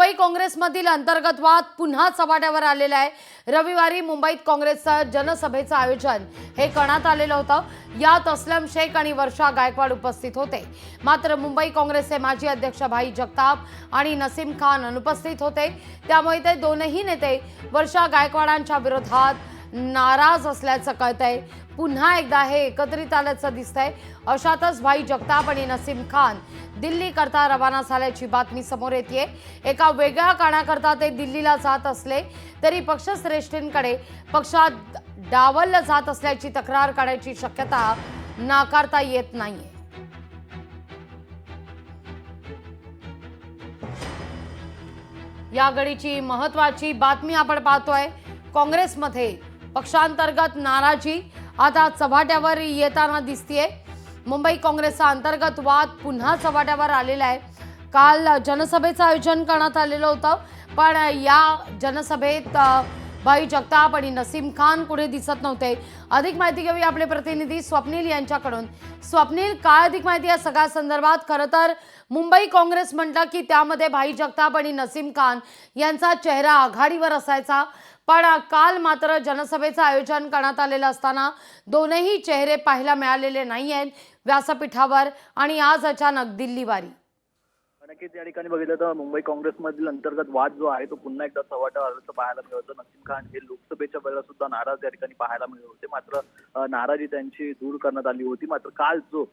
मुंबई काँग्रेसमधील अंतर्गत वाद पुन्हा चव्हाट्यावर आलेला आहे। रविवारी मुंबईत काँग्रेसच्या जनसभेचं आयोजन हे करण्यात आलेलं होतं। यात असलम शेख आणि वर्षा गायकवाड उपस्थित होते, मात्र मुंबई काँग्रेसचे माजी अध्यक्ष भाई जगताप आणि नसीम खान अनुपस्थित होते। त्यामुळे ते दोनही नेते वर्षा गायकवाडांच्या विरोधात नाराज असल्याचं कळतंय। पुन्हा एकदा हे एकत्रित आल्याचं दिसतंय। अशातच भाई जगताप आणि नसीम खान दिल्ली करता रवाना झाल्याची बातमी समोर येते। एका वेगळ्या कारणाकरता ते दिल्लीला जात असले तरी पक्षश्रेष्ठींकडे पक्षात डावललं जात असल्याची तक्रार करण्याची शक्यता नाकारता येत नाहीये। या घडीची महत्त्वाची बातमी आपण पाहतोय। काँग्रेसमध्ये पक्षांतर्गत नाराजी आता चव्हाट्यावर येताना दिसतेय। मुंबई काँग्रेसचा अंतर्गत वाद पुन्हा चव्हाट्यावर आलेला आहे। काल जनसभेचं आयोजन करण्यात आलेलं होतं, पण या जनसभेत भाई जगताप आणि नसीम खान कुठे दिसत नव्हते। अधिक माहिती घेऊया आपले प्रतिनिधी स्वप्नील यांच्याकडून। स्वप्नील, काय अधिक माहिती या सगळ्या संदर्भात? खरं तर मुंबई काँग्रेस म्हटलं की त्यामध्ये भाई जगताप आणि नसीम खान यांचा चेहरा आघाडीवर असायचा, पण काल मात्र जनसभेचं आयोजन करण्यात आलेलं असताना दोनही चेहरे पाहायला मिळालेले नाही आहेत व्यासपीठावर, आणि आज अचानक दिल्लीवारी। नक्कीच या ठिकाणी बघितलं तर मुंबई काँग्रेसमधील अंतर्गत वाद जो आहे तो पुन्हा एकदा चव्हाट्यावर आल्याचं पाहायला मिळतं। नसीम खान हे लोकसभेच्या वेळेला सुद्धा नाराज या ठिकाणी पाहायला मिळत होते, मात्र नाराजी त्यांची दूर करण्यात आली होती। मात्र काल जो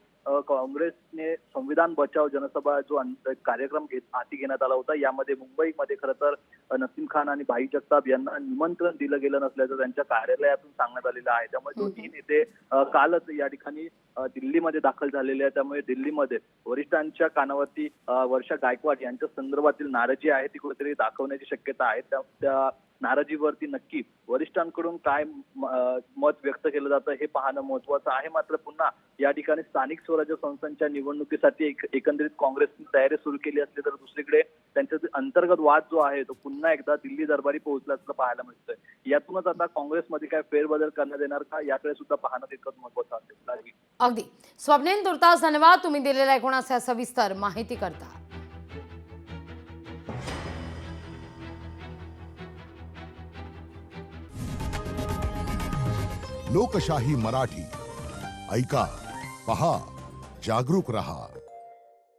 काँग्रेसने संविधान बचाव जनसभा जो कार्यक्रम हाती घेण्यात आला होता, यामध्ये मुंबईमध्ये खरं तर नसीम खान आणि भाई जगताप यांना निमंत्रण दिलं गेलं नसल्याचं त्यांच्या कार्यालयातून सांगण्यात आलेलं आहे। त्यामुळे दोन्ही नेते कालच या ठिकाणी दिल्लीमध्ये दाखल झालेले आहेत। त्यामुळे दिल्लीमध्ये वरिष्ठांच्या कानावरती वर्षा गायकवाड यांच्या संदर्भातील नाराजी आहे ती कुठेतरी दाखवण्याची शक्यता आहे। त्या नाराजीवरती नक्की वरिष्ठांकडून काय मत व्यक्त केलं जातं हे पाहणं महत्त्वाचं आहे। मात्र पुन्हा या ठिकाणी स्थानिक स्वराज्य संस्थांच्या निवडणुकीसाठी एकंदरीत काँग्रेसने तयारी सुरू केली असली तर दुसरीकडे त्यांचा अंतर्गत वाद जो आहे तो पुन्हा एकदा दिल्ली दरबारी पोहोचल्याचं पाहायला मिळतंय। यातूनच आता काँग्रेसमध्ये काय फेरबदल करण्यात येणार का याकडे सुद्धा पाहणं तितकंच महत्त्वाचं असेल। अगदी स्वप्नील, तुर्तास धन्यवाद तुम्ही दिलेल्या एकूणाच्या सविस्तर माहिती करता। लोकशाही मराठी ऐका, पहा, जागरूक रहा।